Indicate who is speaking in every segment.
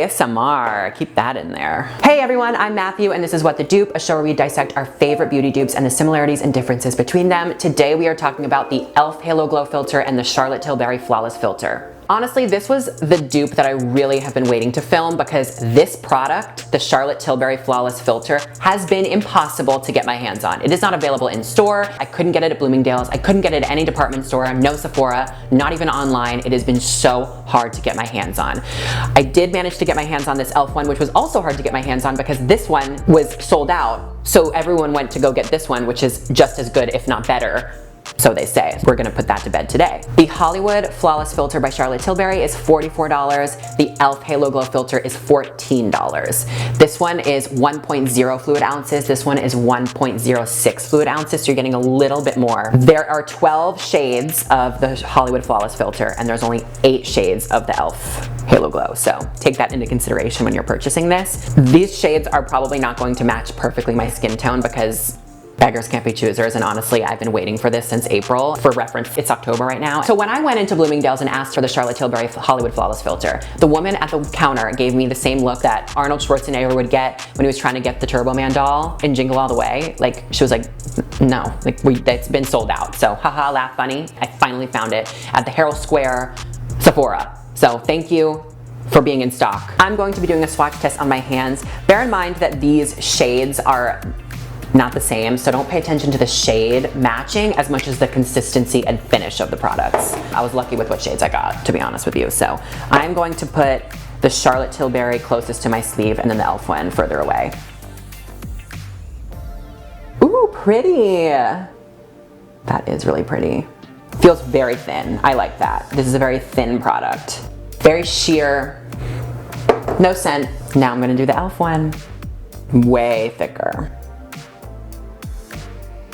Speaker 1: ASMR, keep that in there. Hey everyone, I'm Matthew and this is What the Dupe, a show where we dissect our favorite beauty dupes and the similarities and differences between them. Today we are talking about the e.l.f. Halo Glow Filter and the Charlotte Tilbury Flawless Filter. Honestly, this was the dupe that I really have been waiting to film because this product, the Charlotte Tilbury Flawless Filter, has been impossible to get my hands on. It is not available in store. I couldn't get it at Bloomingdale's. I couldn't get it at any department store, no Sephora, not even online. It has been so hard to get my hands on. I did manage to get my hands on this e.l.f. one, which was also hard to get my hands on because this one was sold out. So everyone went to go get this one, which is just as good, if not better. So they say. We're gonna put that to bed today. The Hollywood Flawless Filter by Charlotte Tilbury is $44. The e.l.f. Halo Glow Filter is $14. This one is 1.0 fluid ounces. This one is 1.06 fluid ounces, so you're getting a little bit more. There are 12 shades of the Hollywood Flawless Filter, and there's only 8 shades of the e.l.f. Halo Glow, so take that into consideration when you're purchasing this. These shades are probably not going to match perfectly my skin tone because beggars can't be choosers, and honestly, I've been waiting for this since April. For reference, it's October right now. So when I went into Bloomingdale's and asked for the Charlotte Tilbury Hollywood Flawless Filter, the woman at the counter gave me the same look that Arnold Schwarzenegger would get when he was trying to get the Turbo Man doll in Jingle All the Way. Like, she was like, no, like it's been sold out. So haha, laugh funny. I finally found it at the Herald Square Sephora. So thank you for being in stock. I'm going to be doing a swatch test on my hands. Bear in mind that these shades are not the same, so don't pay attention to the shade matching as much as the consistency and finish of the products. I was lucky with what shades I got, to be honest with you. So I'm going to put the Charlotte Tilbury closest to my sleeve and then the e.l.f. one further away. Ooh, pretty. That is really pretty. Feels very thin. I like that. This is a very thin product. Very sheer, no scent. Now I'm gonna do the e.l.f. one. Way thicker.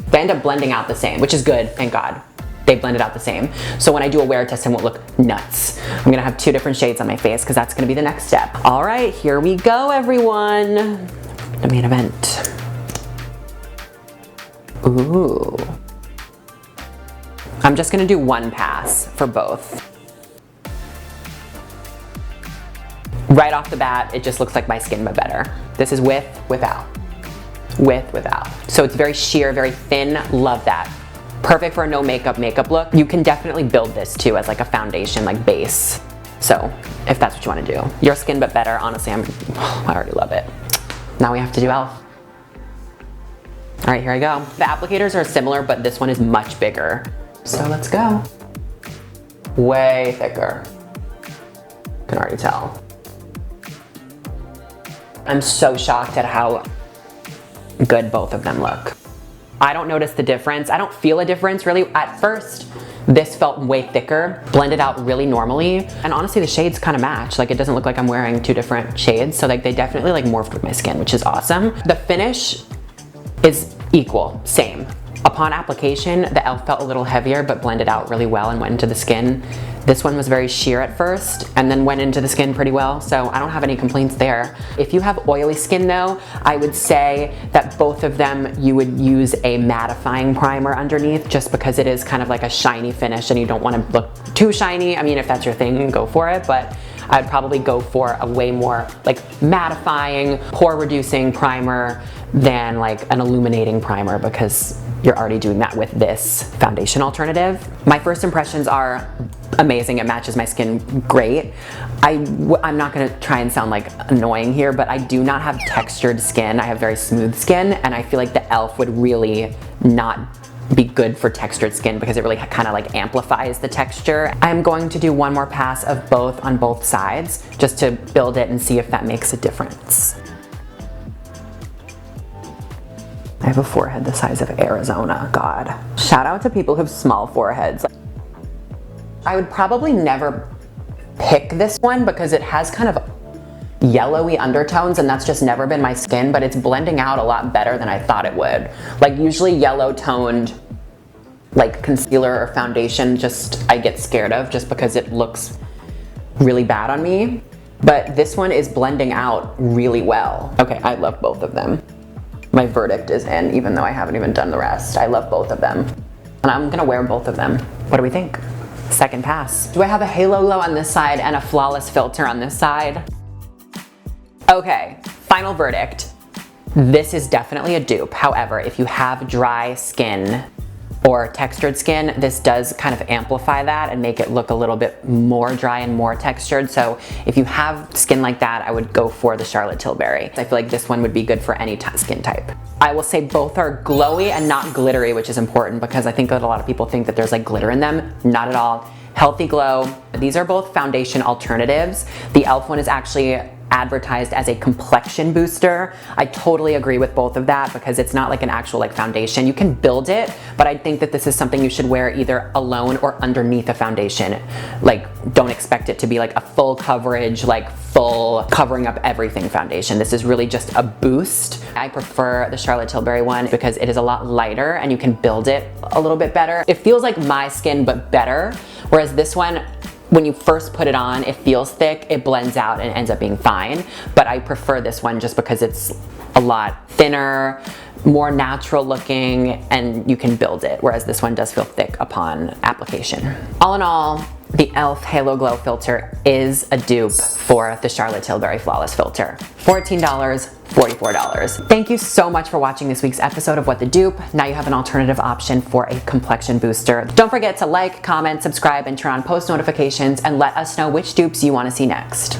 Speaker 1: They end up blending out the same, which is good, thank God. They blended out the same. So when I do a wear test, it won't look nuts. I'm gonna have 2 different shades on my face because that's gonna be the next step. All right, here we go, everyone. The main event. Ooh. I'm just gonna do one pass for both. Right off the bat, it just looks like my skin, but better. This is with, without. With, without. So it's very sheer, very thin, love that. Perfect for a no makeup look. You can definitely build this too as like a foundation, like base. So if that's what you wanna do. Your skin but better, honestly, I already love it. Now we have to do e.l.f. All right, here I go. The applicators are similar, but this one is much bigger. So let's go. Way thicker. Can already tell. I'm so shocked at how good both of them look. I don't notice the difference. I don't feel a difference really. At first, this felt way thicker, blended out really normally. And honestly, the shades kind of match. Like, it doesn't look like I'm wearing 2 different shades. So like they definitely like morphed with my skin, which is awesome. The finish is equal, same. Upon application, the e.l.f. felt a little heavier, but blended out really well and went into the skin. This one was very sheer at first and then went into the skin pretty well, so I don't have any complaints there. If you have oily skin though, I would say that both of them you would use a mattifying primer underneath just because it is kind of like a shiny finish and you don't want to look too shiny. I mean, if that's your thing, go for it, but I'd probably go for a way more like mattifying, pore reducing primer than like an illuminating primer because you're already doing that with this foundation alternative. My first impressions are amazing. It matches my skin great. I'm not gonna try and sound like annoying here, but I do not have textured skin. I have very smooth skin, and I feel like the e.l.f. would really not be good for textured skin because it really kind of like amplifies the texture. I'm going to do one more pass of both on both sides just to build it and see if that makes a difference. I have a forehead the size of Arizona, God. Shout out to people who have small foreheads. I would probably never pick this one because it has kind of yellowy undertones and that's just never been my skin, but it's blending out a lot better than I thought it would. Like usually yellow toned like concealer or foundation I get scared of just because it looks really bad on me. But this one is blending out really well. Okay, I love both of them. My verdict is in, even though I haven't even done the rest. I love both of them. And I'm gonna wear both of them. What do we think? Second pass. Do I have a halo glow on this side and a flawless filter on this side? Okay, final verdict. This is definitely a dupe. However, if you have dry skin or textured skin, this does kind of amplify that and make it look a little bit more dry and more textured. So if you have skin like that, I would go for the Charlotte Tilbury. I feel like this one would be good for any skin type. I will say both are glowy and not glittery, which is important because I think that a lot of people think that there's like glitter in them. Not at all. Healthy glow. These are both foundation alternatives. The e.l.f. one is actually advertised as a complexion booster. I totally agree with both of that because it's not like an actual like foundation. You can build it, but I think that this is something you should wear either alone or underneath a foundation. Like, don't expect it to be like a full coverage, like full covering up everything foundation. This is really just a boost. I prefer the Charlotte Tilbury one because it is a lot lighter and you can build it a little bit better. It feels like my skin, but better. Whereas this one, when you first put it on, it feels thick, it blends out and ends up being fine. But I prefer this one just because it's a lot thinner, more natural looking, and you can build it. Whereas this one does feel thick upon application. All in all, the e.l.f. Halo Glow Filter is a dupe for the Charlotte Tilbury Flawless Filter. $14, $44. Thank you so much for watching this week's episode of What the Dupe. Now you have an alternative option for a complexion booster. Don't forget to like, comment, subscribe, and turn on post notifications and let us know which dupes you want to see next.